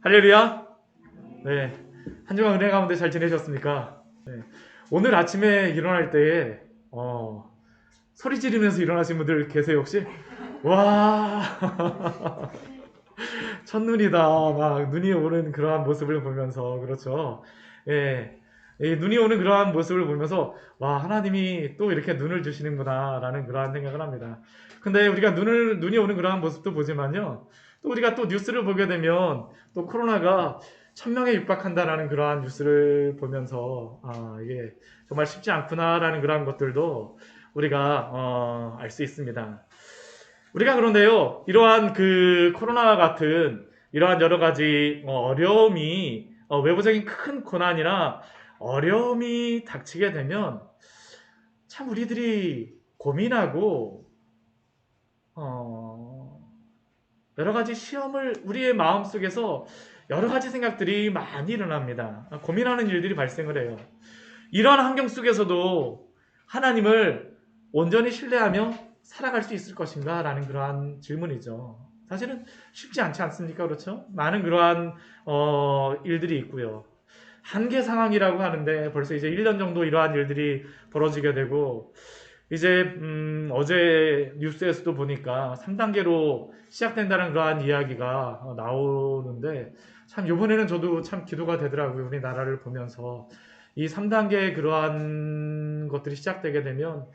할렐루야. 네. 한 주간 은혜 가운데 잘 지내셨습니까? 네. 오늘 아침에 일어날 때에 소리 지르면서 일어나신 분들 계세요 혹시? 와 첫눈이다 막 눈이 오는 그러한 모습을 보면서 그렇죠. 예. 이 눈이 오는 그러한 모습을 보면서 와 하나님이 또 이렇게 눈을 주시는구나 라는 그러한 생각을 합니다. 근데 우리가 눈이 오는 그러한 모습도 보지만요, 또 우리가 또 뉴스를 보게 되면 또 코로나가 1000명에 육박한다라는 그러한 뉴스를 보면서 이게 정말 쉽지 않구나라는 그러한 것들도 우리가 알 수 있습니다. 우리가 그런데요, 이러한 그 코로나와 같은 이러한 여러 가지 어려움이 외부적인 큰 고난이나 어려움이 닥치게 되면 참 우리들이 고민하고 어, 여러 가지 시험을 우리의 마음 속에서 여러 가지 생각들이 많이 일어납니다. 고민하는 일들이 발생을 해요. 이러한 환경 속에서도 하나님을 온전히 신뢰하며 살아갈 수 있을 것인가? 라는 그러한 질문이죠. 사실은 쉽지 않지 않습니까? 그렇죠? 많은 그러한 일들이 있고요. 한계 상황이라고 하는데 벌써 이제 1년 정도 이러한 일들이 벌어지게 되고, 이제 어제 뉴스에서도 보니까 3단계로 시작된다는 그러한 이야기가 나오는데, 참 이번에는 저도 참 기도가 되더라고요. 우리나라를 보면서 이 3단계의 그러한 것들이 시작되게 되면,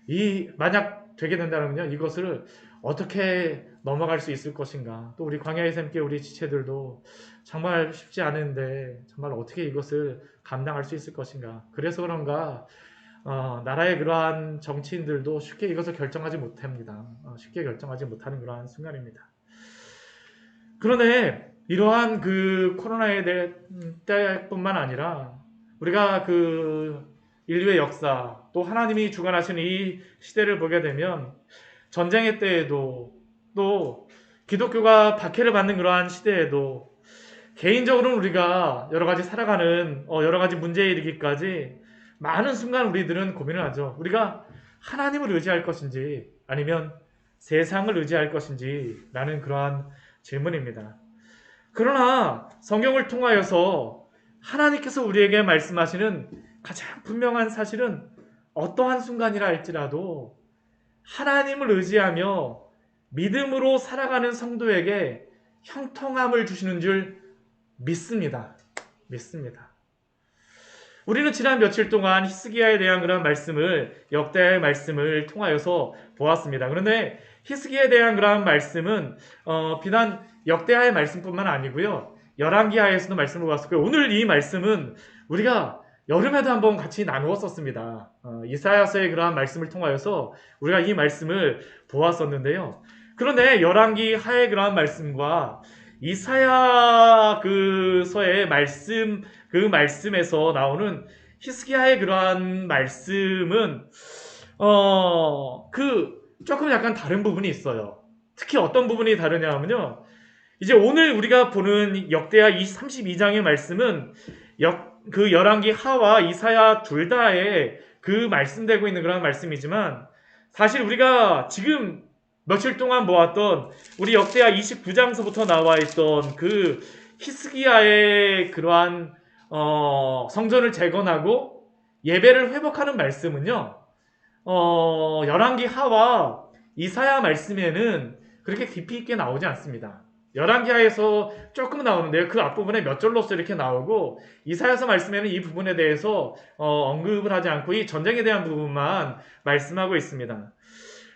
이 만약 되게 된다면요, 이것을 어떻게 넘어갈 수 있을 것인가. 또 우리 광야의 샘께 우리 지체들도 정말 쉽지 않은데 정말 어떻게 이것을 감당할 수 있을 것인가. 그래서 그런가 나라의 그러한 정치인들도 쉽게 이것을 결정하지 못합니다. 쉽게 결정하지 못하는 그러한 순간입니다. 그런데 이러한 그 코로나에 대해 때뿐만 아니라 우리가 그 인류의 역사 또 하나님이 주관하시는 이 시대를 보게 되면 전쟁의 때에도 또 기독교가 박해를 받는 그러한 시대에도 개인적으로는 우리가 여러 가지 살아가는 여러 가지 문제에 이르기까지 많은 순간 우리들은 고민을 하죠. 우리가 하나님을 의지할 것인지 아니면 세상을 의지할 것인지 라는 그러한 질문입니다. 그러나 성경을 통하여서 하나님께서 우리에게 말씀하시는 가장 분명한 사실은 어떠한 순간이라 할지라도 하나님을 의지하며 믿음으로 살아가는 성도에게 형통함을 주시는 줄 믿습니다. 믿습니다. 우리는 지난 며칠 동안 히스기야에 대한 그런 말씀을, 역대의 말씀을 통하여서 보았습니다. 그런데 히스기야에 대한 그런 말씀은 비단 역대하의 말씀뿐만 아니고요, 열왕기하에서도 말씀을 보았었고요. 오늘 이 말씀은 우리가 여름에도 한번 같이 나누었었습니다. 이사야서의 그러한 말씀을 통하여서 우리가 이 말씀을 보았었는데요. 그런데 열왕기하의 그러한 말씀과 이사야 그 서의 말씀, 그 말씀에서 나오는 히스기야의 그러한 말씀은 조금 약간 다른 부분이 있어요. 특히 어떤 부분이 다르냐면요, 이제 오늘 우리가 보는 역대하 32장의 말씀은 그 열왕기 하와 이사야 둘 다에 그 말씀되고 있는 그런 말씀이지만, 사실 우리가 지금 며칠 동안 보았던 우리 역대하 29장서부터 나와 있던 그 히스기야의 그러한 성전을 재건하고 예배를 회복하는 말씀은요, 열왕기 하와 이사야 말씀에는 그렇게 깊이 있게 나오지 않습니다. 열왕기하에서 조금 나오는데요, 그 앞부분에 몇 절로서 이렇게 나오고, 이사야서 말씀에는 이 부분에 대해서 언급을 하지 않고 이 전쟁에 대한 부분만 말씀하고 있습니다.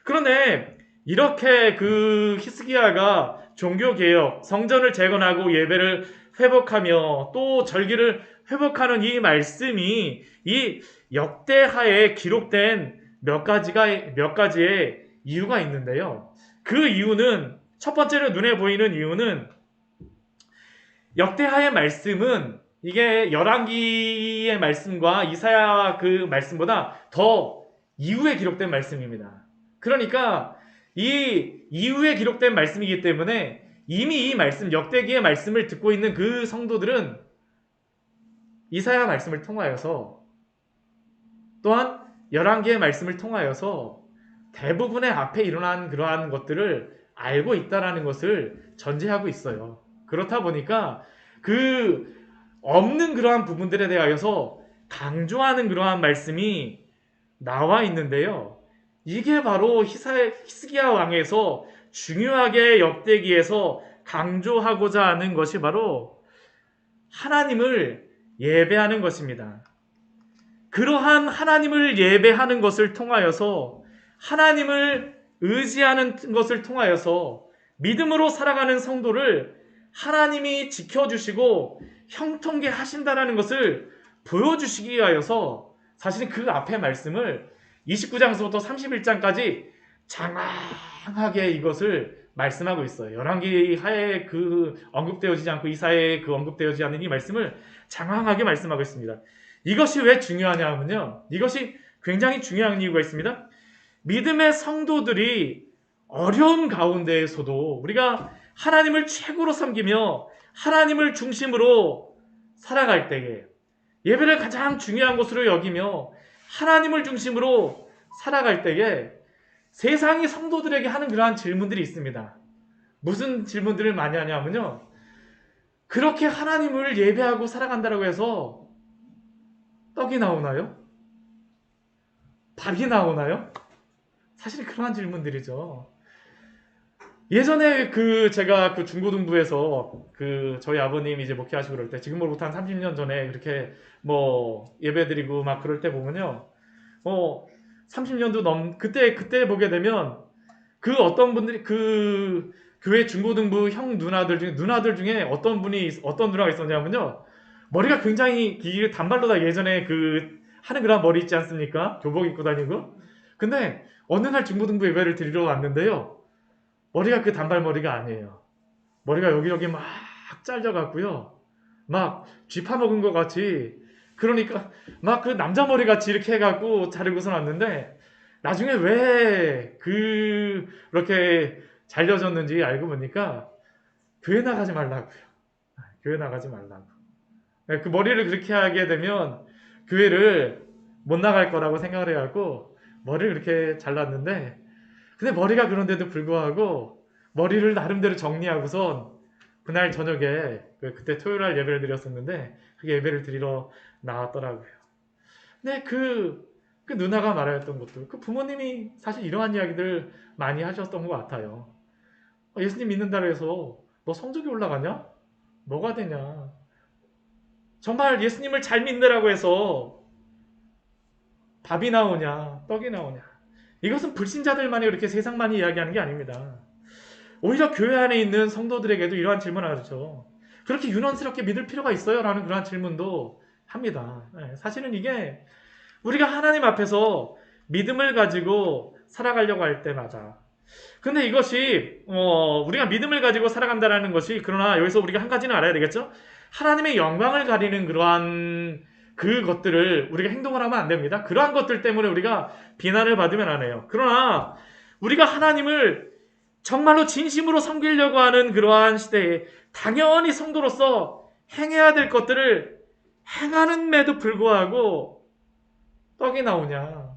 그런데 이렇게 그 히스기야가 종교개혁, 성전을 재건하고 예배를 회복하며 또 절기를 회복하는 이 말씀이 이 역대하에 기록된 몇 가지의 이유가 있는데요. 그 이유는, 첫 번째로 눈에 보이는 이유는, 역대하의 말씀은 이게 열왕기의 말씀과 이사야 그 말씀보다 더 이후에 기록된 말씀입니다. 그러니까 이 이후에 기록된 말씀이기 때문에 이미 이 말씀, 역대기의 말씀을 듣고 있는 그 성도들은 이사야 말씀을 통하여서 또한 열왕기의 말씀을 통하여서 대부분의 앞에 일어난 그러한 것들을 알고 있다라는 것을 전제하고 있어요. 그렇다 보니까 그 없는 그러한 부분들에 대하여서 강조하는 그러한 말씀이 나와 있는데요. 이게 바로 히스기야 왕에서 중요하게 역대기에서 강조하고자 하는 것이 바로 하나님을 예배하는 것입니다. 그러한 하나님을 예배하는 것을 통하여서 하나님을 의지하는 것을 통하여서 믿음으로 살아가는 성도를 하나님이 지켜주시고 형통케 하신다라는 것을 보여주시기 위하여서 사실은 그 앞에 말씀을 29장서부터 31장까지 장황하게 이것을 말씀하고 있어요. 열왕기 하에 그 언급되어지지 않고 이사야에 그 언급되어지지 않는 이 말씀을 장황하게 말씀하고 있습니다. 이것이 왜 중요하냐 하면요. 이것이 굉장히 중요한 이유가 있습니다. 믿음의 성도들이 어려움 가운데에서도 우리가 하나님을 최고로 섬기며 하나님을 중심으로 살아갈 때에 예배를 가장 중요한 것으로 여기며 하나님을 중심으로 살아갈 때에 세상이 성도들에게 하는 그러한 질문들이 있습니다. 무슨 질문들을 많이 하냐면요. 그렇게 하나님을 예배하고 살아간다고 해서 떡이 나오나요? 밥이 나오나요? 사실 그러한 질문들이죠. 예전에 제가 중고등부에서 저희 아버님 이제 목회하시고 그럴 때 지금으로부터 한 30년 전에 그렇게 예배드리고 막 그럴 때 보면요. 30년도 그때 보게 되면 어떤 분들이 교회 중고등부 형 누나들 중에 어떤 누나가 있었냐면요. 머리가 굉장히 길게 단발로 다 예전에 하는 그런 머리 있지 않습니까? 교복 입고 다니고. 근데 어느 날 중고등부 예배를 드리러 왔는데요. 머리가 단발머리가 아니에요. 머리가 여기저기 막 잘려갖고요. 막 쥐파 먹은 것 같이, 그러니까 막 남자 머리 같이 이렇게 해갖고 자르고서 왔는데, 나중에 왜 그렇게 잘려졌는지 알고 보니까 교회 나가지 말라고요. 교회 나가지 말라고. 그 머리를 그렇게 하게 되면 교회를 못 나갈 거라고 생각을 해갖고 머리를 그렇게 잘랐는데, 근데 머리가 그런데도 불구하고 머리를 나름대로 정리하고선 그날 저녁에 그때 토요일날 예배를 드렸었는데 그 예배를 드리러 나왔더라고요. 근데 그 누나가 말하였던 것도 부모님이 사실 이러한 이야기들 많이 하셨던 것 같아요. 예수님 믿는다고 해서 너 성적이 올라가냐? 뭐가 되냐? 정말 예수님을 잘 믿느라고 해서 밥이 나오냐? 떡이 나오냐? 이것은 불신자들만이 그렇게 세상만이 이야기하는 게 아닙니다. 오히려 교회 안에 있는 성도들에게도 이러한 질문을 하죠. 그렇게 유난스럽게 믿을 필요가 있어요? 라는 그러한 질문도 합니다. 사실은 이게 우리가 하나님 앞에서 믿음을 가지고 살아가려고 할 때마다, 근데 이것이 우리가 믿음을 가지고 살아간다는 것이, 그러나 여기서 우리가 한 가지는 알아야 되겠죠? 하나님의 영광을 가리는 그러한 그것들을 우리가 행동을 하면 안 됩니다. 그러한 것들 때문에 우리가 비난을 받으면 안 해요. 그러나 우리가 하나님을 정말로 진심으로 섬기려고 하는 그러한 시대에 당연히 성도로서 행해야 될 것들을 행하는데도 불구하고 떡이 나오냐,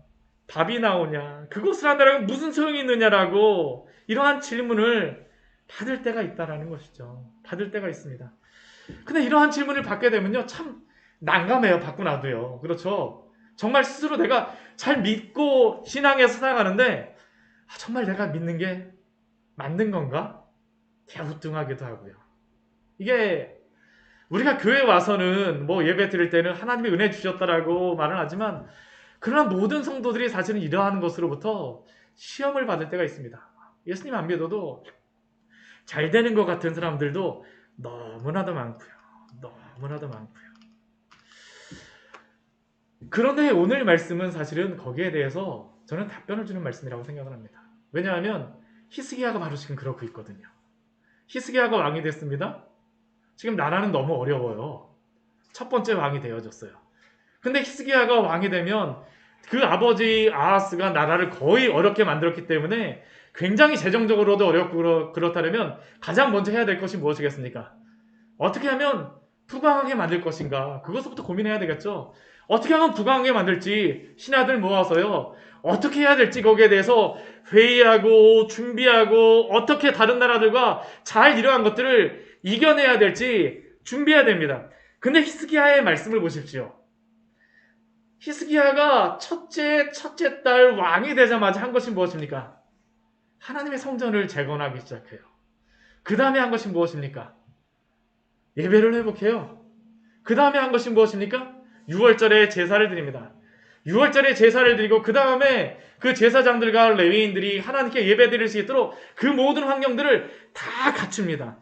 밥이 나오냐, 그것을 한다면 무슨 소용이 있느냐라고 이러한 질문을 받을 때가 있다라는 것이죠. 받을 때가 있습니다. 근데 이러한 질문을 받게 되면요, 참 난감해요. 받고 나도요. 그렇죠? 정말 스스로 내가 잘 믿고 신앙에서 살아가는데 정말 내가 믿는 게 맞는 건가? 갸우뚱하기도 하고요. 이게 우리가 교회 와서는 예배 드릴 때는 하나님이 은혜 주셨다라고 말은 하지만, 그러나 모든 성도들이 사실은 이러한 것으로부터 시험을 받을 때가 있습니다. 예수님 안 믿어도 잘 되는 것 같은 사람들도 너무나도 많고요. 너무나도 많고요. 그런데 오늘 말씀은 사실은 거기에 대해서 저는 답변을 주는 말씀이라고 생각을 합니다. 왜냐하면 히스기야가 바로 지금 그러고 있거든요. 히스기야가 왕이 됐습니다. 지금 나라는 너무 어려워요. 첫 번째 왕이 되어졌어요. 근데 히스기야가 왕이 되면 그 아버지 아하스가 나라를 거의 어렵게 만들었기 때문에 굉장히 재정적으로도 어렵고 그렇다면 가장 먼저 해야 될 것이 무엇이겠습니까? 어떻게 하면 부강하게 만들 것인가? 그것부터 고민해야 되겠죠. 어떻게 하면 부강하게 만들지 신하들 모아서요. 어떻게 해야 될지 거기에 대해서 회의하고 준비하고 어떻게 다른 나라들과 잘 이러한 것들을 이겨내야 될지 준비해야 됩니다. 근데 히스기야의 말씀을 보십시오. 히스기야가 첫째 딸 왕이 되자마자 한 것이 무엇입니까? 하나님의 성전을 재건하기 시작해요. 그 다음에 한 것이 무엇입니까? 예배를 회복해요. 그 다음에 한 것이 무엇입니까? 6월절에 제사를 드립니다. 6월절에 제사를 드리고 그 다음에 그 제사장들과 레위인들이 하나님께 예배 드릴 수 있도록 그 모든 환경들을 다 갖춥니다.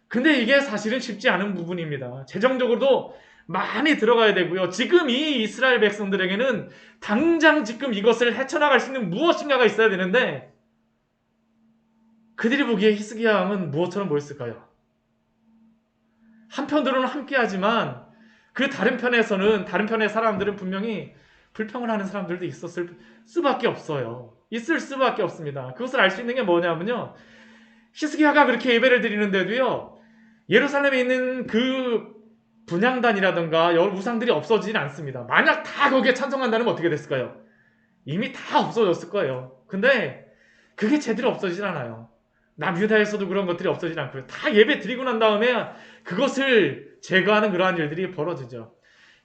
근데 이게 사실은 쉽지 않은 부분입니다. 재정적으로도 많이 들어가야 되고요. 지금 이 이스라엘 백성들에게는 당장 지금 이것을 헤쳐나갈 수 있는 무엇인가가 있어야 되는데 그들이 보기에 히스기야 왕은 무엇처럼 보였을까요? 한편으로는 함께하지만 그 다른 편의 사람들은 분명히 불평을 하는 사람들도 있었을 수밖에 없어요. 있을 수밖에 없습니다. 그것을 알 수 있는 게 뭐냐면요. 히스기야가 그렇게 예배를 드리는데도요. 예루살렘에 있는 그 분향단이라든가 여러 우상들이 없어지진 않습니다. 만약 다 거기에 찬송한다면 어떻게 됐을까요? 이미 다 없어졌을 거예요. 근데 그게 제대로 없어지진 않아요. 남유다에서도 그런 것들이 없어지진 않고요. 다 예배 드리고 난 다음에 그것을 제거하는 그러한 일들이 벌어지죠.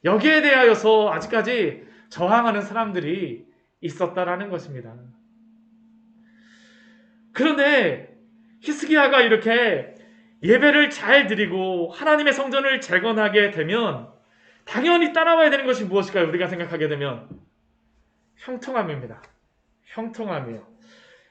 여기에 대하여서 아직까지 저항하는 사람들이 있었다라는 것입니다. 그런데 히스기야가 이렇게 예배를 잘 드리고 하나님의 성전을 재건하게 되면 당연히 따라와야 되는 것이 무엇일까요? 우리가 생각하게 되면 형통함입니다. 형통함이에요.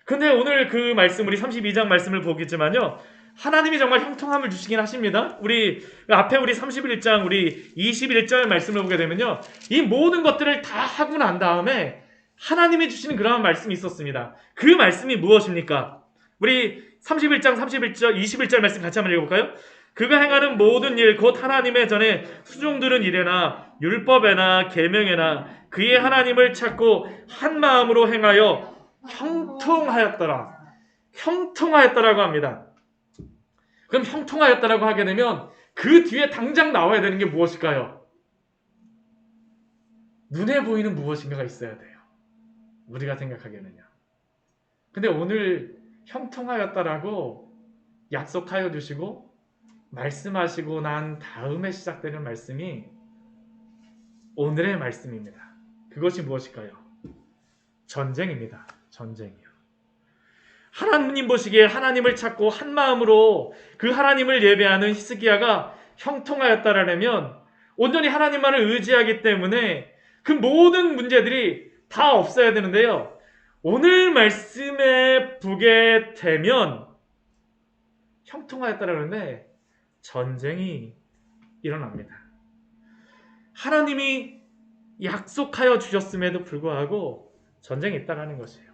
근데 오늘 그 말씀, 우리 32장 말씀을 보겠지만요. 하나님이 정말 형통함을 주시긴 하십니다. 우리 앞에 우리 31장, 우리 21절 말씀을 보게 되면요. 이 모든 것들을 다 하고 난 다음에 하나님이 주시는 그러한 말씀이 있었습니다. 그 말씀이 무엇입니까? 우리 31장, 31절, 21절 말씀 같이 한번 읽어볼까요? 그가 행하는 모든 일, 곧 하나님의 전에 수종들은 일에나 율법에나 계명에나 그의 하나님을 찾고 한 마음으로 행하여 형통하였더라. 형통하였더라고 합니다. 그럼 형통하였다라고 하게 되면 그 뒤에 당장 나와야 되는 게 무엇일까요? 눈에 보이는 무엇인가가 있어야 돼요. 우리가 생각하기에는요. 근데 오늘 형통하였다라고 약속하여 주시고 말씀하시고 난 다음에 시작되는 말씀이 오늘의 말씀입니다. 그것이 무엇일까요? 전쟁입니다. 전쟁이요. 하나님 보시기에 하나님을 찾고 한 마음으로 그 하나님을 예배하는 히스기야가 형통하였다라면 온전히 하나님만을 의지하기 때문에 그 모든 문제들이 다 없어야 되는데요. 오늘 말씀에 보게 되면 형통하였다라는데 전쟁이 일어납니다. 하나님이 약속하여 주셨음에도 불구하고 전쟁이 있다라는 것이에요.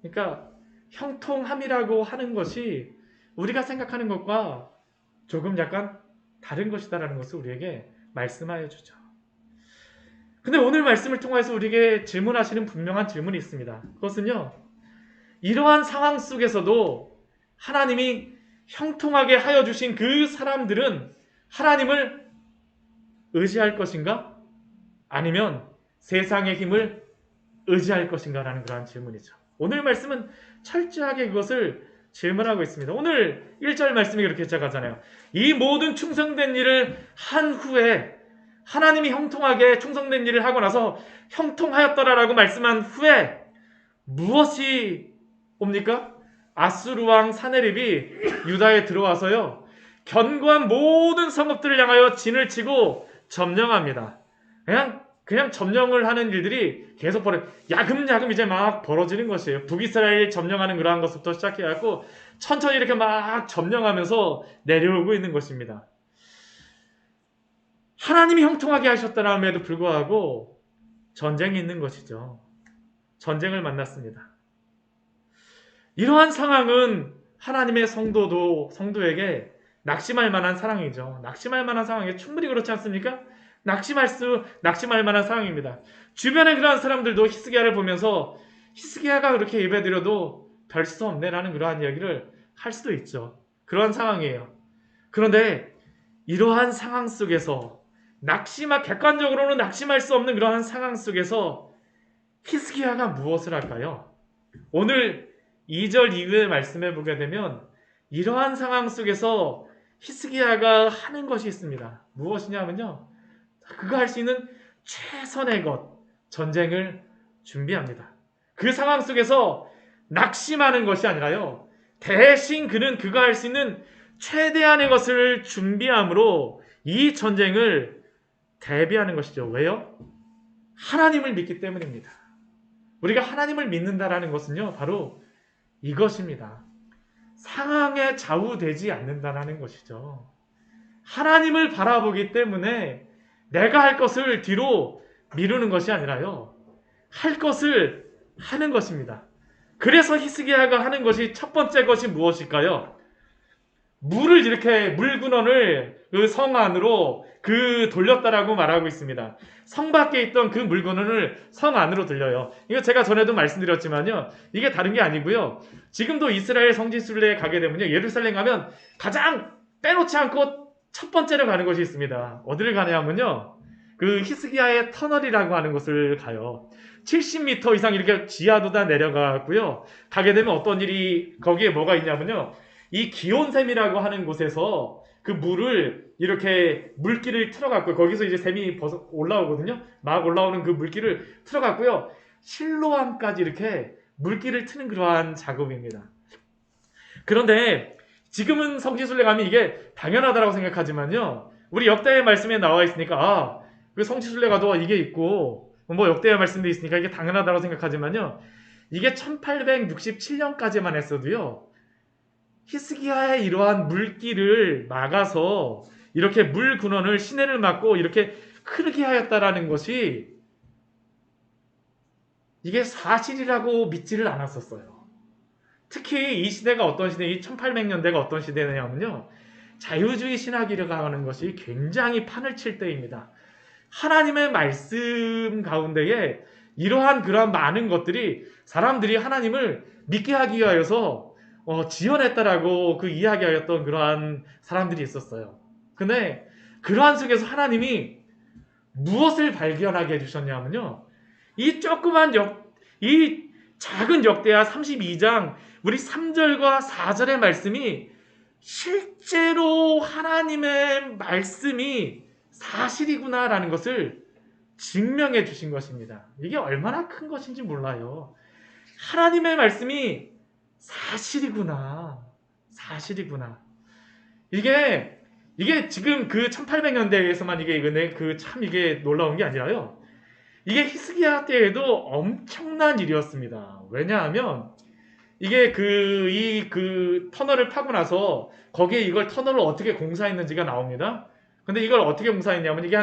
그러니까 형통함이라고 하는 것이 우리가 생각하는 것과 조금 약간 다른 것이다라는 것을 우리에게 말씀하여 주죠. 근데 오늘 말씀을 통해서 우리에게 질문하시는 분명한 질문이 있습니다. 그것은요. 이러한 상황 속에서도 하나님이 형통하게 하여 주신 그 사람들은 하나님을 의지할 것인가? 아니면 세상의 힘을 의지할 것인가? 라는 그러한 질문이죠. 오늘 말씀은 철저하게 그것을 질문하고 있습니다. 오늘 1절 말씀이 그렇게 시작하잖아요. 이 모든 충성된 일을 한 후에 하나님이 형통하게 충성된 일을 하고 나서 형통하였더라라고 말씀한 후에 무엇이 옵니까? 아수르 왕 사네립이 유다에 들어와서요. 견고한 모든 성읍들을 향하여 진을 치고 점령합니다. 그냥 점령을 하는 일들이 계속 야금야금 이제 막 벌어지는 것이에요. 북이스라엘 점령하는 그러한 것부터 시작해갖고 천천히 이렇게 막 점령하면서 내려오고 있는 것입니다. 하나님이 형통하게 하셨다함에도 불구하고 전쟁이 있는 것이죠. 전쟁을 만났습니다. 이러한 상황은 하나님의 성도에게 낙심할 만한 상황이죠. 낙심할 만한 상황이 충분히 그렇지 않습니까? 낙심할 만한 상황입니다. 주변에 그러한 사람들도 히스기야를 보면서 히스기야가 그렇게 예배드려도 별 수 없네라는 그러한 이야기를 할 수도 있죠. 그러한 상황이에요. 그런데 이러한 상황 속에서 객관적으로는 낙심할 수 없는 그러한 상황 속에서 히스기야가 무엇을 할까요? 오늘 2절 이후에 말씀해 보게 되면 이러한 상황 속에서 히스기야가 하는 것이 있습니다. 무엇이냐면요. 그가 할 수 있는 최선의 것, 전쟁을 준비합니다. 그 상황 속에서 낙심하는 것이 아니라요. 대신 그는 그가 할 수 있는 최대한의 것을 준비함으로 이 전쟁을 대비하는 것이죠. 왜요? 하나님을 믿기 때문입니다. 우리가 하나님을 믿는다라는 것은요. 바로 이것입니다. 상황에 좌우되지 않는다라는 것이죠. 하나님을 바라보기 때문에 내가 할 것을 뒤로 미루는 것이 아니라요. 할 것을 하는 것입니다. 그래서 히스기야가 하는 것이 첫 번째 것이 무엇일까요? 물을 이렇게 물근원을 그 성 안으로 돌렸다라고 말하고 있습니다. 성 밖에 있던 그 물근원을 성 안으로 들려요. 이거 제가 전에도 말씀드렸지만요. 이게 다른 게 아니고요. 지금도 이스라엘 성지순례에 가게 되면요. 예루살렘 가면 가장 빼놓지 않고 첫 번째로 가는 곳이 있습니다. 어디를 가냐면요. 그 히스기야의 터널이라고 하는 곳을 가요. 70m 이상 이렇게 지하도 다 내려가고요. 가게 되면 어떤 일이 거기에 뭐가 있냐면요. 이 기온샘이라고 하는 곳에서 그 물을 이렇게 물기를 틀어갖고 거기서 이제 샘이 올라오거든요. 막 올라오는 그 물기를 틀어갖고요. 실로암까지 이렇게 물기를 트는 그러한 작업입니다. 그런데 지금은 성지순례 가면 이게 당연하다고 생각하지만요. 우리 역대의 말씀에 나와 있으니까 그 성지순례 가도 이게 있고 뭐 역대의 말씀도 있으니까 이게 당연하다고 생각하지만요. 이게 1867년까지만 했어도요. 히스기야의 이러한 물기를 막아서 이렇게 물 근원을 시내를 막고 이렇게 크게 하였다라는 것이 이게 사실이라고 믿지를 않았었어요. 특히 이 시대가 어떤 시대, 이 1800년대가 어떤 시대냐면요. 자유주의 신학이라고 하는 것이 굉장히 판을 칠 때입니다. 하나님의 말씀 가운데에 이러한 그러한 많은 것들이 사람들이 하나님을 믿게 하기 위하여서 지어냈다라고 그 이야기하였던 그러한 사람들이 있었어요. 근데 그러한 속에서 하나님이 무엇을 발견하게 해주셨냐면요. 이 작은 역대하 32장 우리 3절과 4절의 말씀이 실제로 하나님의 말씀이 사실이구나라는 것을 증명해 주신 것입니다. 이게 얼마나 큰 것인지 몰라요. 하나님의 말씀이 사실이구나. 사실이구나. 이게 지금 그 1800년대에서만 이게 놀라운 게 아니라요. 이게 히스기야 때에도 엄청난 일이었습니다. 왜냐하면 이게 터널을 파고 나서 거기에 이걸 터널을 어떻게 공사했는지가 나옵니다. 근데 이걸 어떻게 공사했냐면 이게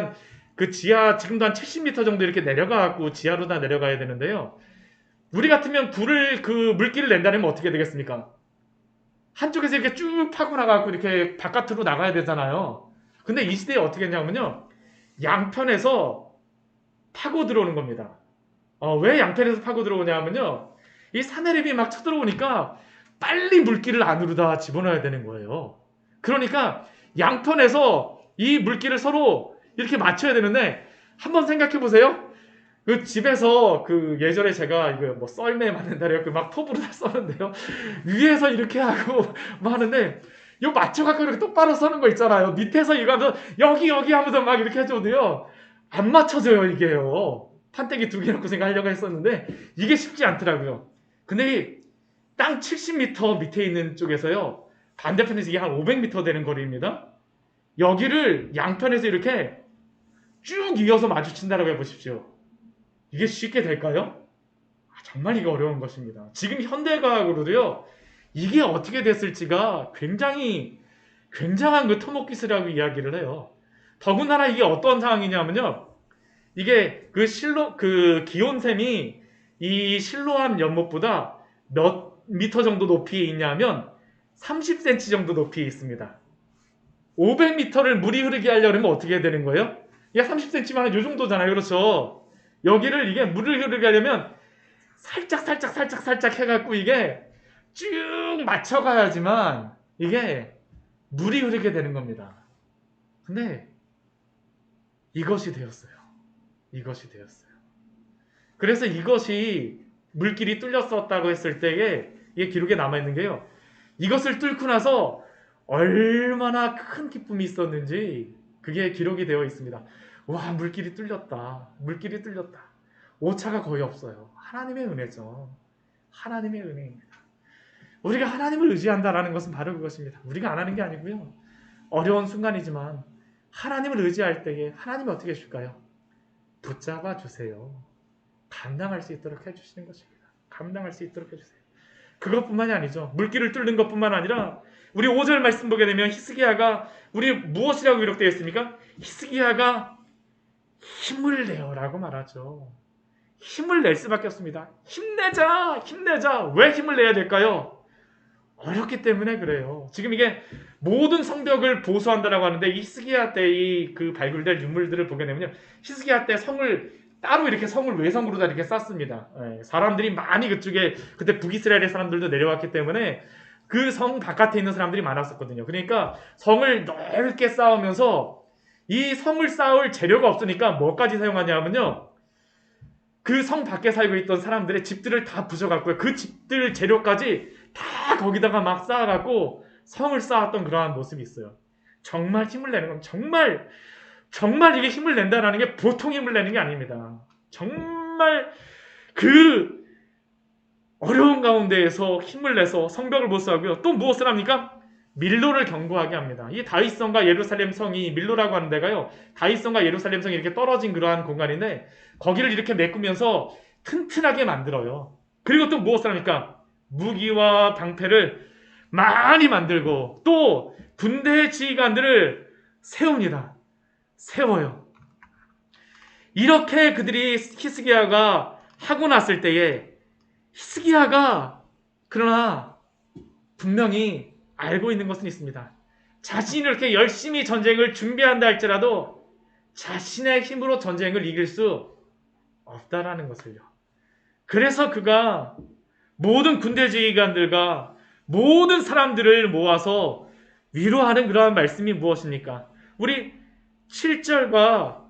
지금도 한 70m 정도 이렇게 내려가갖고 지하로 다 내려가야 되는데요. 우리 같으면 물기를 낸다면 어떻게 되겠습니까? 한쪽에서 이렇게 쭉 파고 나가고 이렇게 바깥으로 나가야 되잖아요. 근데 이 시대에 어떻게 했냐면요. 양편에서 파고 들어오는 겁니다. 왜 양편에서 파고 들어오냐면요. 이 사내립이 막 쳐들어오니까 빨리 물기를 안으로 다 집어넣어야 되는 거예요. 그러니까 양편에서 이 물기를 서로 이렇게 맞춰야 되는데 한번 생각해 보세요. 그 집에서 예전에 제가 이거 뭐 썰매 만든다래요. 막 톱으로 다 써는데요. 위에서 이렇게 하고 막 하는데 이거 맞춰갖고 이렇게 똑바로 서는 거 있잖아요. 밑에서 이거 하면서 여기 하면서 막 이렇게 해줘도요. 안 맞춰져요 이게요. 판때기 2개 놓고 생각하려고 했었는데 이게 쉽지 않더라고요. 근데 땅 70m 밑에 있는 쪽에서요. 반대편에서 이게 한 500m 되는 거리입니다. 여기를 양편에서 이렇게 쭉 이어서 마주친다라고 해보십시오. 이게 쉽게 될까요? 정말 이게 어려운 것입니다. 지금 현대과학으로도요. 이게 어떻게 됐을지가 굉장한 그 토목기술이라고 이야기를 해요. 더군다나 이게 어떤 상황이냐면요. 이게 기온샘이 이 실로암 연못보다 몇 미터 정도 높이에 있냐면 30cm 정도 높이에 있습니다. 500m를 물이 흐르게 하려면 어떻게 해야 되는 거예요? 이게 30cm면 이 정도잖아요. 그렇죠? 여기를 이게 물을 흐르게 하려면 살짝 해갖고 이게 쭉 맞춰가야지만 이게 물이 흐르게 되는 겁니다. 근데 이것이 되었어요. 그래서 이것이 물길이 뚫렸었다고 했을 때에 이게 기록에 남아있는 게요. 이것을 뚫고 나서 얼마나 큰 기쁨이 있었는지 그게 기록이 되어 있습니다. 와, 물길이 뚫렸다. 물길이 뚫렸다. 오차가 거의 없어요. 하나님의 은혜죠. 하나님의 은혜입니다. 우리가 하나님을 의지한다라는 것은 바로 그것입니다. 우리가 안 하는 게 아니고요. 어려운 순간이지만 하나님을 의지할 때에 하나님이 어떻게 해줄까요? 붙잡아 주세요. 감당할 수 있도록 해주시는 것입니다. 감당할 수 있도록 해주세요. 그것뿐만이 아니죠. 물길을 뚫는 것뿐만 아니라 우리 5절 말씀 보게 되면 히스기야가 우리 무엇이라고 기록되어 있습니까? 히스기야가 힘을 내어라고 말하죠. 힘을 낼 수밖에 없습니다. 힘내자, 힘내자. 왜 힘을 내야 될까요? 어렵기 때문에 그래요. 지금 이게 모든 성벽을 보수한다라고 하는데 히스기야 때 이 그 발굴될 유물들을 보게 되면요, 히스기야 때 성을 따로 이렇게 성을 외성으로 다 이렇게 쌓습니다. 사람들이 많이 그쪽에 그때 북이스라엘의 사람들도 내려왔기 때문에 그 성 바깥에 있는 사람들이 많았었거든요. 그러니까 성을 넓게 쌓으면서 이 성을 쌓을 재료가 없으니까 뭐까지 사용하냐면요, 그 성 밖에 살고 있던 사람들의 집들을 다 부셔갖고요, 그 집들 재료까지 다 거기다가 막 쌓아갖고 성을 쌓았던 그러한 모습이 있어요. 정말 힘을 내는 건 정말 이게 힘을 낸다라는 게 보통 힘을 내는 게 아닙니다. 정말 그 어려운 가운데에서 힘을 내서 성벽을 보수하고요. 또 무엇을 합니까? 밀로를 견고하게 합니다. 이 다윗성과 예루살렘 성이, 밀로라고 하는 데가요, 다윗성과 예루살렘 성이 이렇게 떨어진 그러한 공간인데 거기를 이렇게 메꾸면서 튼튼하게 만들어요. 그리고 또 무엇을 합니까? 무기와 방패를 많이 만들고 또 군대 지휘관들을 세웁니다. 세워요. 이렇게 그들이 히스기야가 하고 났을 때에 히스기야가 그러나 분명히 알고 있는 것은 있습니다. 자신이 이렇게 열심히 전쟁을 준비한다 할지라도 자신의 힘으로 전쟁을 이길 수 없다라는 것을요. 그래서 그가 모든 군대 지휘관들과 모든 사람들을 모아서 위로하는 그러한 말씀이 무엇입니까? 우리 7절과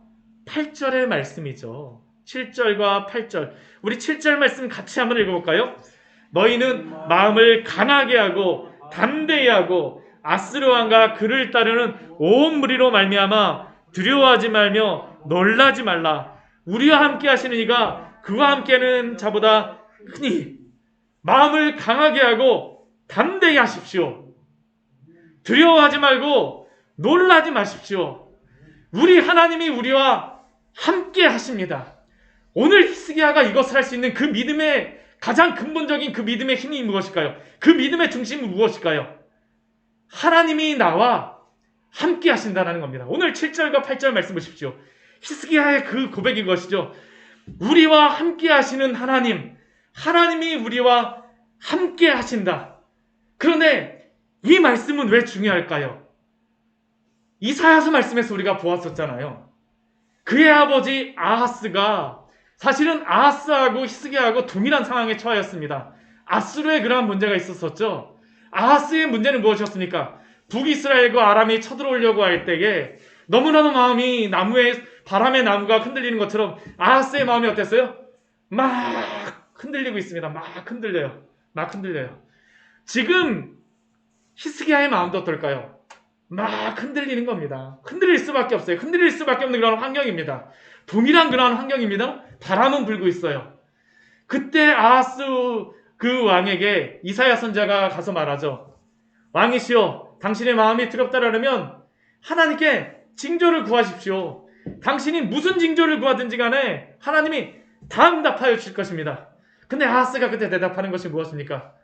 8절의 말씀이죠. 7절과 8절. 우리 7절 말씀 같이 한번 읽어볼까요? 너희는 마음을 강하게 하고 담대히 하고 아스르 왕과 그를 따르는 온 무리로 말미암아 두려워하지 말며 놀라지 말라. 우리와 함께 하시는 이가 그와 함께는 자보다 크니 마음을 강하게 하고 담대히 하십시오. 두려워하지 말고 놀라지 마십시오. 우리 하나님이 우리와 함께 하십니다. 오늘 히스기야가 이것을 할 수 있는 그 믿음의 가장 근본적인 그 믿음의 힘이 무엇일까요? 그 믿음의 중심은 무엇일까요? 하나님이 나와 함께 하신다는 겁니다. 오늘 7절과 8절 말씀 보십시오. 히스기야의 그 고백인 것이죠. 우리와 함께 하시는 하나님, 하나님이 우리와 함께 하신다. 그런데 이 말씀은 왜 중요할까요? 이사야서 말씀에서 우리가 보았었잖아요. 그의 아버지 아하스가 사실은 아하스하고 히스기야하고 동일한 상황에 처하였습니다. 아수르에 그러한 문제가 있었었죠. 아하스의 문제는 무엇이었습니까? 북이스라엘과 아람이 쳐들어오려고 할 때에 너무나도 마음이 바람의 나무가 흔들리는 것처럼 아하스의 마음이 어땠어요? 막 흔들리고 있습니다. 막 흔들려요. 막 흔들려요. 지금 히스기야의 마음도 어떨까요? 막 흔들리는 겁니다. 흔들릴 수밖에 없어요. 흔들릴 수밖에 없는 그런 환경입니다. 동일한 그런 환경입니다. 바람은 불고 있어요. 그때 아하스 그 왕에게 이사야 선지자가 가서 말하죠. 왕이시여, 당신의 마음이 두렵다라면 하나님께 징조를 구하십시오. 당신이 무슨 징조를 구하든지 간에 하나님이 다 응답하여 주실 것입니다. 근데 아하스가 그때 대답하는 것이 무엇입니까?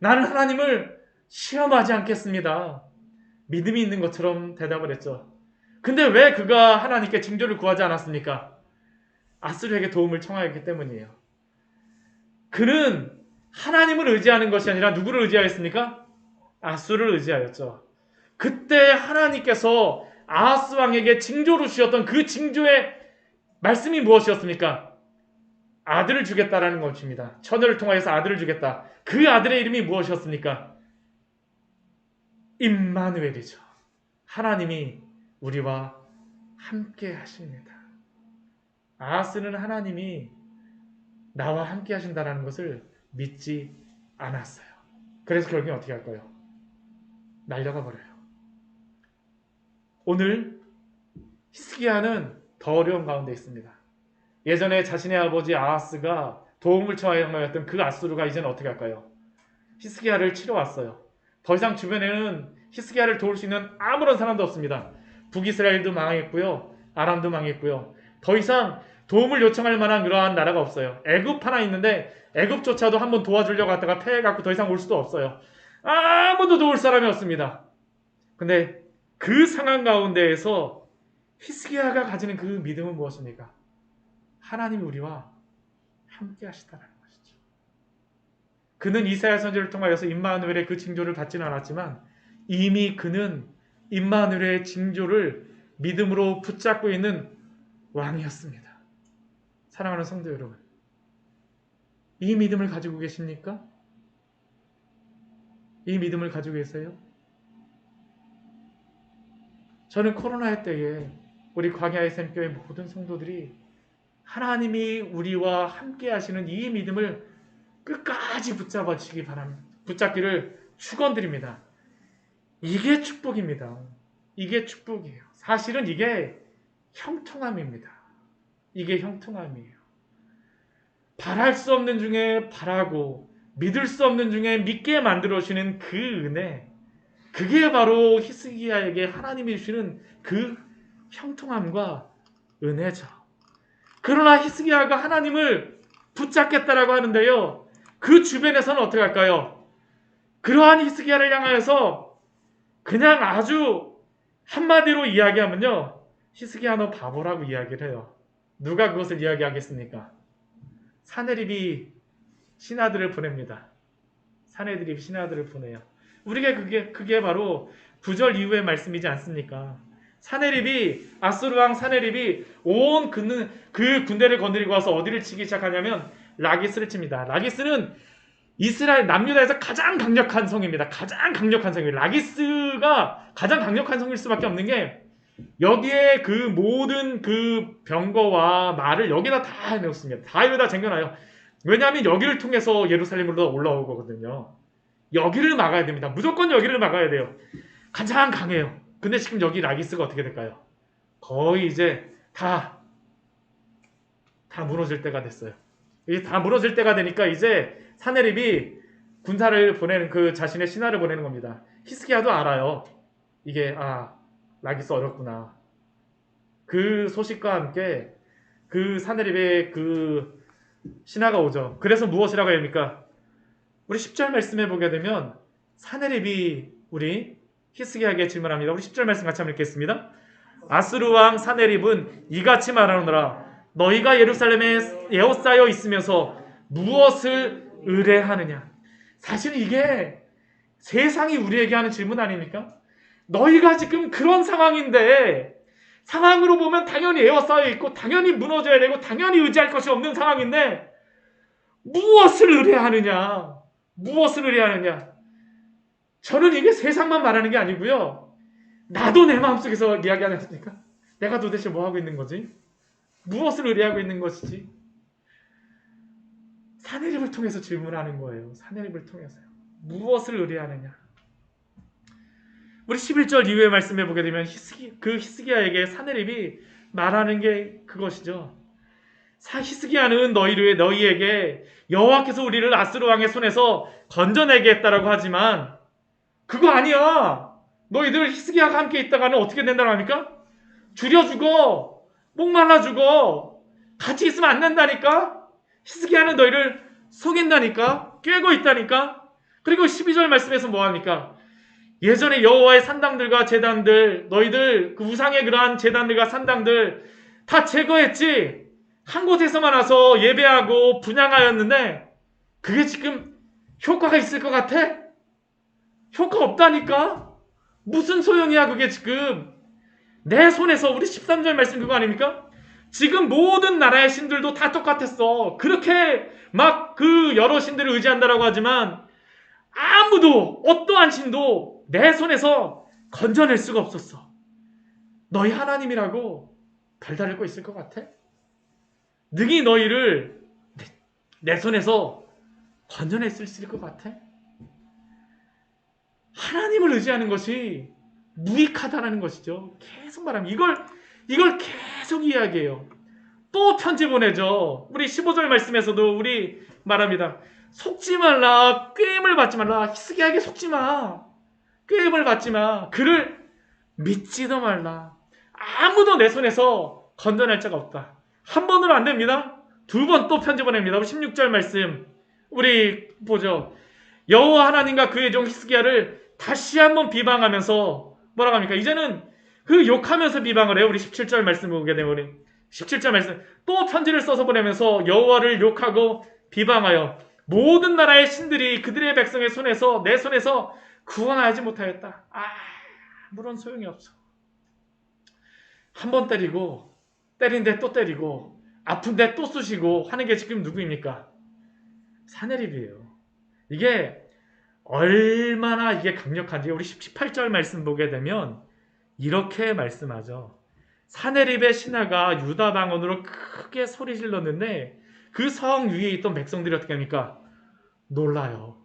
나는 하나님을 시험하지 않겠습니다. 믿음이 있는 것처럼 대답을 했죠. 근데 왜 그가 하나님께 징조를 구하지 않았습니까? 아수르에게 도움을 청하였기 때문이에요. 그는 하나님을 의지하는 것이 아니라 누구를 의지하였습니까? 아수르를 의지하였죠. 그때 하나님께서 아하스 왕에게 징조로 주셨던 그 징조의 말씀이 무엇이었습니까? 아들을 주겠다라는 것입니다. 처녀를 통하여서 아들을 주겠다. 그 아들의 이름이 무엇이었습니까? 임마누엘이죠. 하나님이 우리와 함께 하십니다. 아하스는 하나님이 나와 함께 하신다는 것을 믿지 않았어요. 그래서 결국엔 어떻게 할까요? 날려가 버려요. 오늘 히스기야는 더 어려운 가운데 있습니다. 예전에 자신의 아버지 아하스가 도움을 청하였던 그 아수르가 이제는 어떻게 할까요? 히스기야를 치러 왔어요. 더 이상 주변에는 히스기야를 도울 수 있는 아무런 사람도 없습니다. 북이스라엘도 망했고요. 아람도 망했고요. 더 이상 도움을 요청할 만한 그러한 나라가 없어요. 애굽 하나 있는데 애굽조차도 한번 도와주려고 하다가 패해갖고 더 이상 올 수도 없어요. 아무도 도울 사람이 없습니다. 근데 그 상황 가운데에서 히스기야가 가지는 그 믿음은 무엇입니까? 하나님이 우리와 함께 하시다라는 것이죠. 그는 이사야 선지를 통하여서 임마누엘의 그 징조를 받지는 않았지만 이미 그는 임마누엘의 징조를 믿음으로 붙잡고 있는 왕이었습니다. 사랑하는 성도 여러분, 이 믿음을 가지고 계십니까? 이 믿음을 가지고 계세요? 저는 코로나 때에 우리 광야의 샘교회 모든 성도들이 하나님이 우리와 함께 하시는 이 믿음을 끝까지 붙잡아 주시기 바랍니다. 붙잡기를 축원드립니다. 이게 축복입니다. 이게 축복이에요. 사실은 이게 형통함입니다. 이게 형통함이에요. 바랄 수 없는 중에 바라고 믿을 수 없는 중에 믿게 만들어 주시는 그 은혜, 그게 바로 히스기야에게 하나님이 주시는 그 형통함과 은혜죠. 그러나 히스기야가 하나님을 붙잡겠다라고 하는데요, 그 주변에서는 어떻게 할까요? 그러한 히스기야를 향하여서 그냥 아주 한마디로 이야기하면요, 히스기야 너 바보라고 이야기를 해요. 누가 그것을 이야기하겠습니까? 사네립이 신하들을 보냅니다. 사네립이 신하들을 보내요. 우리가 그게 바로 9절 이후의 말씀이지 않습니까? 아수르 왕 사네립이 온 그 군대를 거느리고 와서 어디를 치기 시작하냐면 라기스를 칩니다. 라기스는 이스라엘 남유다에서 가장 강력한 성입니다. 가장 강력한 성이에요. 라기스가 가장 강력한 성일 수밖에 없는 게 여기에 그 모든 그 병거와 말을 여기다 다 해놓습니다. 다 여기다 쟁여놔요. 왜냐하면 여기를 통해서 예루살렘으로 올라오거든요. 여기를 막아야 됩니다. 무조건 여기를 막아야 돼요. 가장 강해요. 근데 지금 여기 라기스가 어떻게 될까요? 거의 이제 다 무너질 때가 됐어요. 이게 다 무너질 때가 되니까 이제 사네립이 군사를 보내는, 그 자신의 신하를 보내는 겁니다. 히스기야도 알아요. 이게 라기스 어렵구나. 그 소식과 함께 그 사네립의 그 신하가 오죠. 그래서 무엇이라고 합니까? 우리 10절 말씀해 보게 되면 사네립이 우리 히스기야에게 질문합니다. 우리 10절 말씀 같이 한번 읽겠습니다. 아수르 왕 사네립은 이같이 말하노라. 너희가 예루살렘에 에워싸여 있으면서 무엇을 의뢰하느냐. 사실 이게 세상이 우리에게 하는 질문 아닙니까? 너희가 지금 그런 상황인데, 상황으로 보면 당연히 에워싸여 있고 당연히 무너져야 되고 당연히 의지할 것이 없는 상황인데 무엇을 의뢰하느냐. 무엇을 의뢰하느냐. 저는 이게 세상만 말하는 게 아니고요, 나도 내 마음속에서 이야기하지 않습니까? 내가 도대체 뭐 하고 있는 거지? 무엇을 의뢰하고 있는 것이지? 사내립을 통해서 질문하는 거예요. 사내립을 통해서요. 무엇을 의뢰하느냐? 우리 11절 이후에 말씀해 보게 되면 히스기야에게 사내립이 말하는 게 그것이죠. 히스기야는 너희에게 여호와께서 우리를 아수르 왕의 손에서 건져내게 했다라고 하지만 그거 아니야. 너희들 히스기야가 함께 있다가는 어떻게 된다고 합니까? 줄여 죽어. 목말라 죽어. 같이 있으면 안 된다니까. 히스기야는 너희를 속인다니까. 꿰고 있다니까. 그리고 12절 말씀에서 뭐합니까? 예전에 여호와의 산당들과 제단들, 너희들 그 우상의 그러한 제단들과 산당들 다 제거했지. 한 곳에서만 와서 예배하고 분향하였는데 그게 지금 효과가 있을 것 같아? 효과 없다니까? 무슨 소용이야 그게 지금. 내 손에서, 우리 13절 말씀 그거 아닙니까? 지금 모든 나라의 신들도 다 똑같았어. 그렇게 막 그 여러 신들을 의지한다라고 하지만 아무도, 어떠한 신도 내 손에서 건져낼 수가 없었어. 너희 하나님이라고 별다를 거 있을 것 같아? 능히 너희를 내 손에서 건져낼 수 있을 것 같아? 하나님을 의지하는 것이 무익하다는 것이죠. 계속 말합니다. 이걸 계속 이야기해요. 또 편지 보내죠. 우리 15절 말씀에서도 우리 말합니다. 속지 말라. 꾀임을 받지 말라. 히스기야에게 속지 마. 꾀임을 받지 마. 그를 믿지도 말라. 아무도 내 손에서 건져낼 자가 없다. 한 번으로 안 됩니다. 두 번 또 편지 보냅니다. 16절 말씀 우리 보죠. 여호와 하나님과 그의 종 히스기야를 다시 한번 비방하면서 뭐라고 합니까? 이제는 그 욕하면서 비방을 해요. 우리 17절 말씀 보게 되면 우리 17절 말씀 또 편지를 써서 보내면서 여호와를 욕하고 비방하여 모든 나라의 신들이 그들의 백성의 손에서 내 손에서 구원하지 못하였다. 아무런 소용이 없어. 한 번 때리고 때린데 또 때리고 아픈데 또 쑤시고 하는 게 지금 누구입니까? 사내립이에요. 이게 얼마나 이게 강력한지 우리 18절 말씀 보게 되면 이렇게 말씀하죠. 사내립의 신하가 유다 방언으로 크게 소리 질렀는데 그 성 위에 있던 백성들이 어떻게 합니까? 놀라요.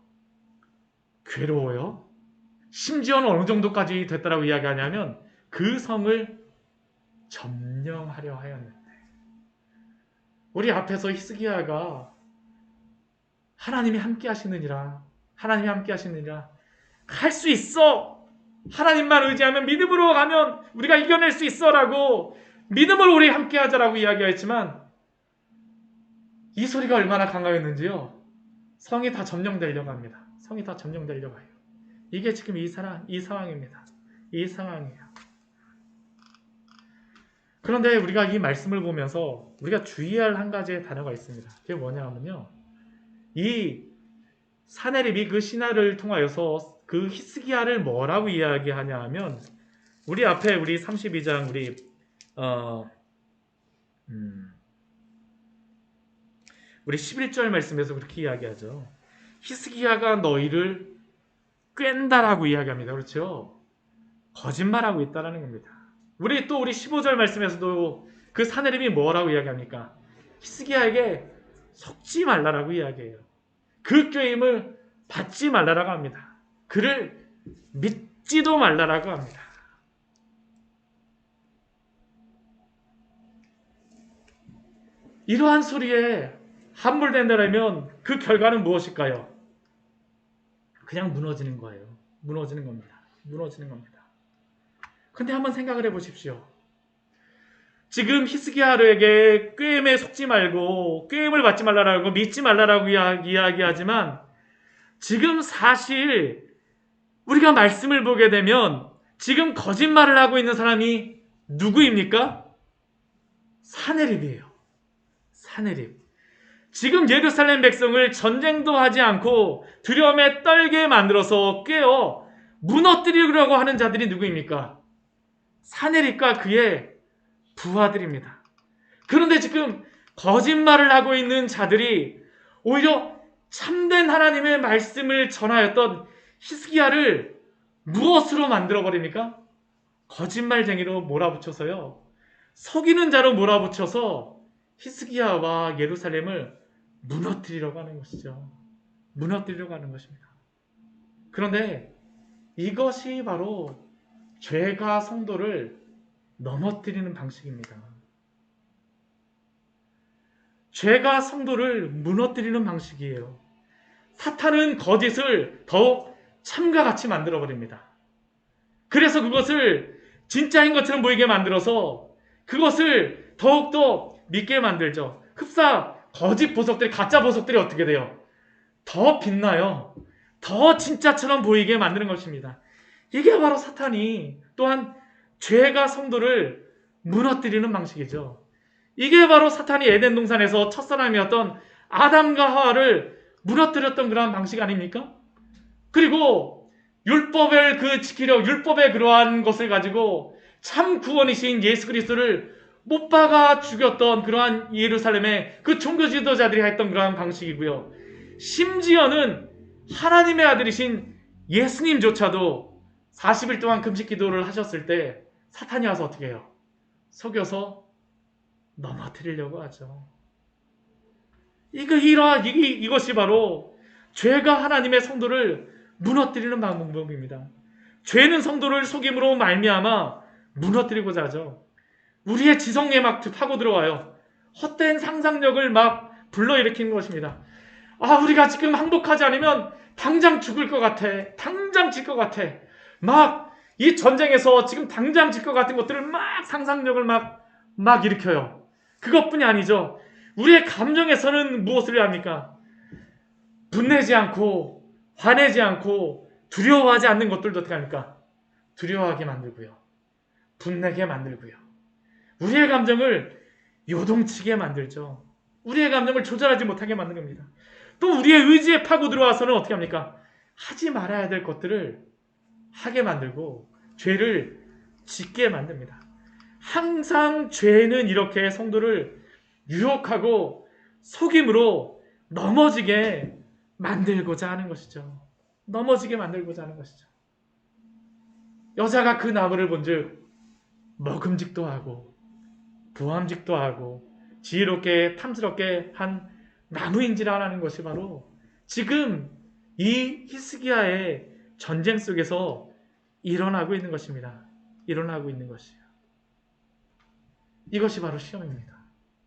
괴로워요. 심지어는 어느 정도까지 됐다라고 이야기하냐면 그 성을 점령하려 하였는데 우리 앞에서 히스기야가 하나님이 함께 하시느니라 하나님이 함께 하시느니라 할 수 있어 하나님만 의지하면 믿음으로 가면 우리가 이겨낼 수 있어 라고 믿음으로 우리 함께 하자라고 이야기했지만 이 소리가 얼마나 강하였는지요. 성이 다 점령되려고 합니다. 성이 다 점령되려고 해요. 이게 지금 이 상황입니다. 이 상황이에요. 그런데 우리가 이 말씀을 보면서 우리가 주의할 한 가지의 단어가 있습니다. 그게 뭐냐 하면요. 이 사내립이 그 신하를 통하여서 그 히스기야를 뭐라고 이야기하냐 하면 우리 앞에 우리 32장 우리 11절 말씀에서 그렇게 이야기하죠. 히스기야가 너희를 꿰다라고 이야기합니다. 그렇죠? 거짓말하고 있다라는 겁니다. 우리 15절 말씀에서도 그 사내립이 뭐라고 이야기합니까? 히스기야에게 속지 말라라고 이야기해요. 그 꾀임을 받지 말라라고 합니다. 그를 믿지도 말라라고 합니다. 이러한 소리에 함몰된다면 그 결과는 무엇일까요? 그냥 무너지는 거예요. 무너지는 겁니다. 무너지는 겁니다. 근데 한번 생각을 해보십시오. 지금 히스기야에게 꾀임에 속지 말고 꾀임을 받지 말라라고 믿지 말라라고 이야기하지만 지금 사실 우리가 말씀을 보게 되면 지금 거짓말을 하고 있는 사람이 누구입니까? 사내립이에요. 사내립. 지금 예루살렘 백성을 전쟁도 하지 않고 두려움에 떨게 만들어서 꿰어 무너뜨리려고 하는 자들이 누구입니까? 사내립과 그의 부하들입니다. 그런데 지금 거짓말을 하고 있는 자들이 오히려 참된 하나님의 말씀을 전하였던 히스기야를 무엇으로 만들어버립니까? 거짓말쟁이로 몰아붙여서요. 속이는 자로 몰아붙여서 히스기야와 예루살렘을 무너뜨리려고 하는 것이죠. 무너뜨리려고 하는 것입니다. 그런데 이것이 바로 죄가 성도를 넘어뜨리는 방식입니다. 죄가 성도를 무너뜨리는 방식이에요. 사탄은 거짓을 더욱 참과 같이 만들어버립니다. 그래서 그것을 진짜인 것처럼 보이게 만들어서 그것을 더욱더 믿게 만들죠. 흡사 거짓 보석들이 가짜 보석들이 어떻게 돼요? 더 빛나요. 더 진짜처럼 보이게 만드는 것입니다. 이게 바로 사탄이 또한 죄가 성도를 무너뜨리는 방식이죠. 이게 바로 사탄이 에덴 동산에서 첫사람이었던 아담과 하와를 무너뜨렸던 그러한 방식 아닙니까? 그리고 율법을 지키려 율법의 그러한 것을 가지고 참 구원이신 예수 그리스도를 못 박아 죽였던 그러한 예루살렘의 그 종교 지도자들이 했던 그러한 방식이고요. 심지어는 하나님의 아들이신 예수님조차도 40일 동안 금식 기도를 하셨을 때 사탄이 와서 어떻게 해요? 속여서 넘어뜨리려고 하죠. 이것이 바로 죄가 하나님의 성도를 무너뜨리는 방법입니다. 죄는 성도를 속임으로 말미암아 무너뜨리고자 하죠. 우리의 지성에 막 파고 들어와요. 헛된 상상력을 막 불러일으키는 것입니다. 우리가 지금 항복하지 않으면 당장 죽을 것 같아. 당장 질 것 같아. 막 이 전쟁에서 지금 당장 질 것 같은 것들을 막 상상력을 막 일으켜요. 그것뿐이 아니죠. 우리의 감정에서는 무엇을 합니까? 분내지 않고 화내지 않고 두려워하지 않는 것들도 어떻게 합니까? 두려워하게 만들고요. 분내게 만들고요. 우리의 감정을 요동치게 만들죠. 우리의 감정을 조절하지 못하게 만드는 겁니다. 또 우리의 의지에 파고 들어와서는 어떻게 합니까? 하지 말아야 될 것들을 하게 만들고 죄를 짓게 만듭니다. 항상 죄는 이렇게 성도를 유혹하고 속임으로 넘어지게 만들고자 하는 것이죠. 넘어지게 만들고자 하는 것이죠. 여자가 그 나무를 본즉 먹음직도 하고 부함직도 하고 지혜롭게 탐스럽게 한 나무인지라는 것이 바로 지금 이 히스기야의 전쟁 속에서 일어나고 있는 것입니다. 일어나고 있는 것이에요. 이것이 바로 시험입니다.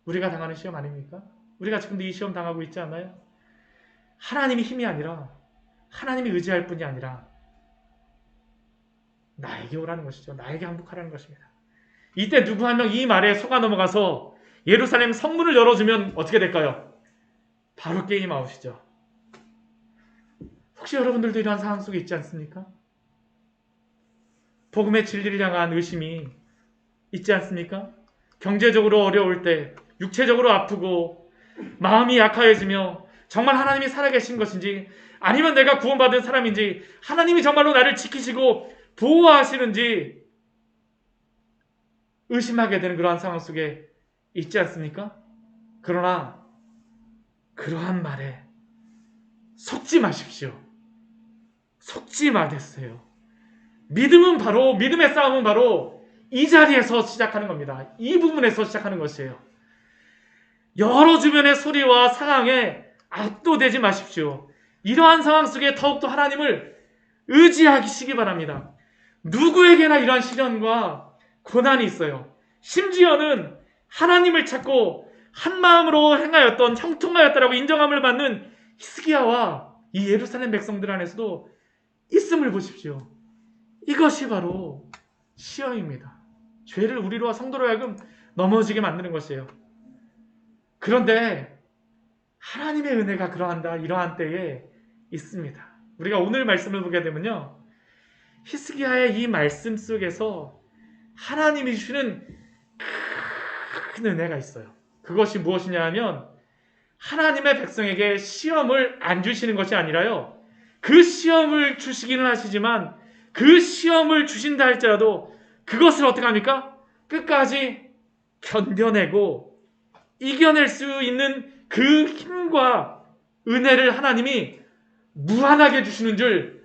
우리가 당하는 시험 아닙니까? 우리가 지금도 이 시험 당하고 있지 않나요? 하나님이 힘이 아니라 하나님이 의지할 뿐이 아니라 나에게 오라는 것이죠. 나에게 항복하라는 것입니다. 이때 누구 한 명 이 말에 속아 넘어가서 예루살렘 성문을 열어주면 어떻게 될까요? 바로 게임 아웃이죠. 혹시 여러분들도 이러한 상황 속에 있지 않습니까? 복음의 진리를 향한 의심이 있지 않습니까? 경제적으로 어려울 때, 육체적으로 아프고 마음이 약해지며 정말 하나님이 살아계신 것인지 아니면 내가 구원받은 사람인지 하나님이 정말로 나를 지키시고 보호하시는지 의심하게 되는 그러한 상황 속에 있지 않습니까? 그러나 그러한 말에 속지 마십시오. 속지 마세요. 믿음의 싸움은 바로 이 자리에서 시작하는 겁니다. 이 부분에서 시작하는 것이에요. 여러 주변의 소리와 상황에 압도되지 마십시오. 이러한 상황 속에 더욱더 하나님을 의지하시기 바랍니다. 누구에게나 이러한 시련과 고난이 있어요. 심지어는 하나님을 찾고 한 마음으로 행하였던 형통하였다라고 인정함을 받는 히스기야와 이 예루살렘 백성들 안에서도 있음을 보십시오. 이것이 바로 시험입니다. 죄를 우리로 성도로 하여금 넘어지게 만드는 것이에요. 그런데 하나님의 은혜가 이러한 때에 있습니다. 우리가 오늘 말씀을 보게 되면요, 히스기야의 이 말씀 속에서 하나님이 주시는 큰 은혜가 있어요. 그것이 무엇이냐 하면 하나님의 백성에게 시험을 안 주시는 것이 아니라요, 그 시험을 주시기는 하시지만 그 시험을 주신다 할지라도 그것을 어떻게 합니까? 끝까지 견뎌내고 이겨낼 수 있는 그 힘과 은혜를 하나님이 무한하게 주시는 줄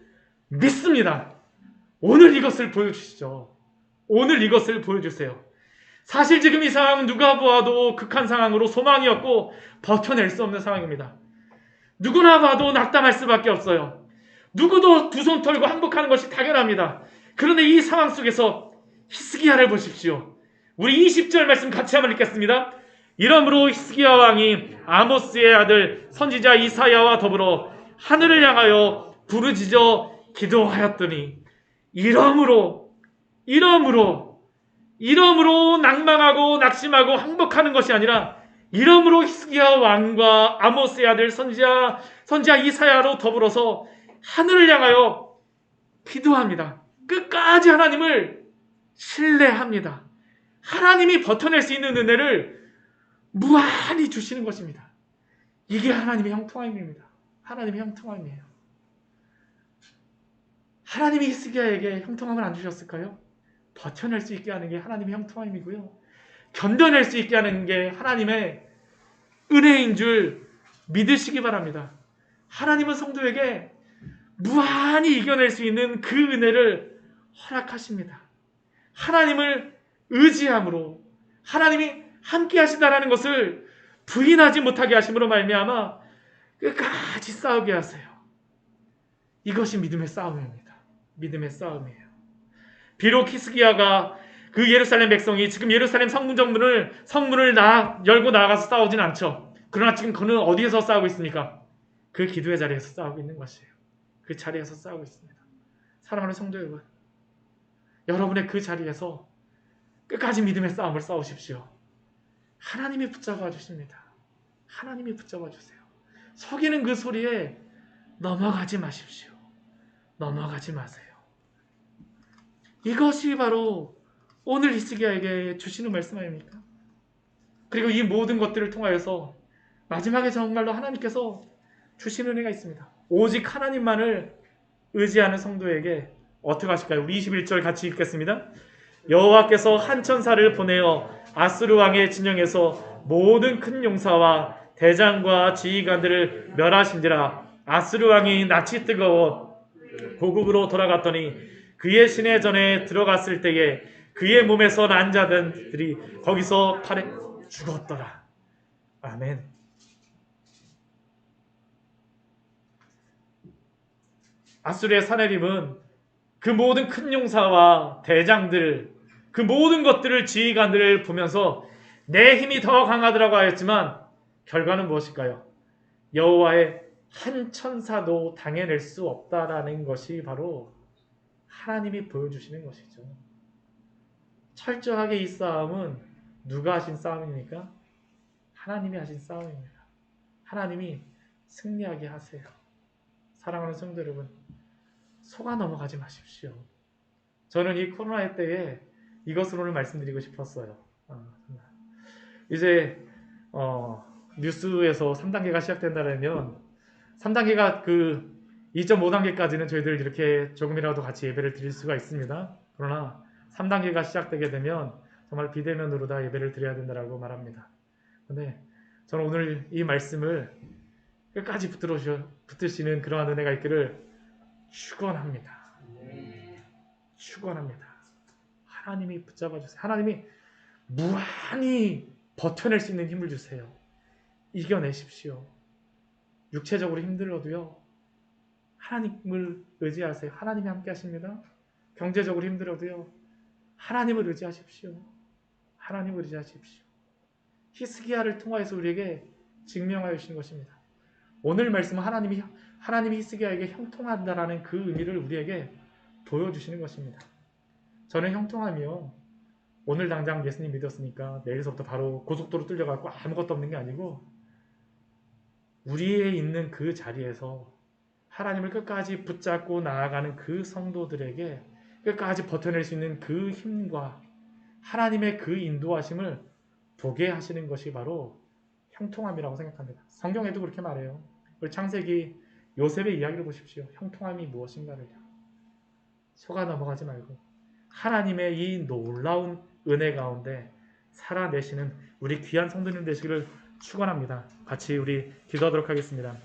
믿습니다. 오늘 이것을 보여주시죠. 오늘 이것을 보여주세요. 사실 지금 이 상황은 누가 보아도 극한 상황으로 소망이 없고 버텨낼 수 없는 상황입니다. 누구나 봐도 낙담할 수밖에 없어요. 누구도 두 손 털고 항복하는 것이 당연합니다. 그런데 이 상황 속에서 히스기야를 보십시오. 우리 20절 말씀 같이 한번 읽겠습니다. 이러므로 히스기야 왕이 아모스의 아들 선지자 이사야와 더불어 하늘을 향하여 부르짖어 기도하였더니 이러므로 낭망하고 낙심하고 항복하는 것이 아니라 이러므로 히스기야 왕과 아모스의 아들 선지자 이사야로 더불어서 하늘을 향하여 기도합니다. 끝까지 하나님을 신뢰합니다. 하나님이 버텨낼 수 있는 은혜를 무한히 주시는 것입니다. 이게 하나님의 형통함입니다. 하나님의 형통함이에요. 하나님이 히스기야에게 형통함을 안 주셨을까요? 버텨낼 수 있게 하는 게 하나님의 형통함이고요. 견뎌낼 수 있게 하는 게 하나님의 은혜인 줄 믿으시기 바랍니다. 하나님은 성도에게 무한히 이겨낼 수 있는 그 은혜를 허락하십니다. 하나님을 의지함으로 하나님이 함께 하신다는 것을 부인하지 못하게 하심으로 말미암아 끝까지 싸우게 하세요. 이것이 믿음의 싸움입니다. 믿음의 싸움이에요. 비록 히스기야가 그 예루살렘 백성이 지금 예루살렘 성문을 열고 나가서 싸우진 않죠. 그러나 지금 그는 어디에서 싸우고 있습니까? 그 기도의 자리에서 싸우고 있는 것이에요. 그 자리에서 싸우고 있습니다. 사랑하는 성도 여러분, 여러분의 그 자리에서 끝까지 믿음의 싸움을 싸우십시오. 하나님이 붙잡아 주십니다. 하나님이 붙잡아 주세요. 속이는 그 소리에 넘어가지 마십시오. 넘어가지 마세요. 이것이 바로 오늘 히스기야에게 주시는 말씀 아닙니까? 그리고 이 모든 것들을 통하여서 마지막에 정말로 하나님께서 주시는 은혜가 있습니다. 오직 하나님만을 의지하는 성도에게 어떻게 하실까요? 우리 21절 같이 읽겠습니다. 여호와께서 한 천사를 보내어 아수르 왕의 진영에서 모든 큰 용사와 대장과 지휘관들을 멸하신지라. 아수르 왕이 낯이 뜨거워 고국으로 돌아갔더니 그의 시내전에 들어갔을 때에 그의 몸에서 난 자들이 거기서 팔에 죽었더라. 아멘. 아수르의 사내림은 그 모든 큰 용사와 대장들, 그 모든 것들을 지휘관들을 보면서 내 힘이 더 강하더라고 하였지만 결과는 무엇일까요? 여호와의 한 천사도 당해낼 수 없다라는 것이 바로 하나님이 보여주시는 것이죠. 철저하게 이 싸움은 누가 하신 싸움입니까? 하나님이 하신 싸움입니다. 하나님이 승리하게 하세요. 사랑하는 성도 여러분, 속아 넘어가지 마십시오. 저는 이 코로나 때에 이것을 오늘 말씀드리고 싶었어요. 이제 뉴스에서 3단계가 시작된다면 3단계가 그 2.5단계까지는 저희들 이렇게 조금이라도 같이 예배를 드릴 수가 있습니다. 그러나 3단계가 시작되게 되면 정말 비대면으로 다 예배를 드려야 된다고 말합니다. 근데 저는 오늘 이 말씀을 끝까지 붙드시는 그러한 은혜가 있기를 축원합니다. 축원합니다. 하나님이 붙잡아 주세요. 하나님이 무한히 버텨낼 수 있는 힘을 주세요. 이겨내십시오. 육체적으로 힘들어도요, 하나님을 의지하세요. 하나님이 함께 하십니다. 경제적으로 힘들어도요, 하나님을 의지하십시오. 하나님을 의지하십시오. 히스기야를 통하여서 우리에게 증명하여 주신 것입니다. 오늘 말씀은 하나님이 히스기야에게 형통한다라는 그 의미를 우리에게 보여주시는 것입니다. 저는 형통하며 오늘 당장 예수님 믿었으니까 내일서부터 바로 고속도로 뚫려가고 아무것도 없는 게 아니고 우리의 있는 그 자리에서 하나님을 끝까지 붙잡고 나아가는 그 성도들에게 끝까지 버텨낼 수 있는 그 힘과 하나님의 그 인도하심을 보게 하시는 것이 바로 형통함이라고 생각합니다. 성경에도 그렇게 말해요. 우리 창세기 요셉의 이야기를 보십시오. 형통함이 무엇인가를요. 속아 넘어가지 말고 하나님의 이 놀라운 은혜 가운데 살아내시는 우리 귀한 성도님 되시기를 축원합니다. 같이 우리 기도하도록 하겠습니다.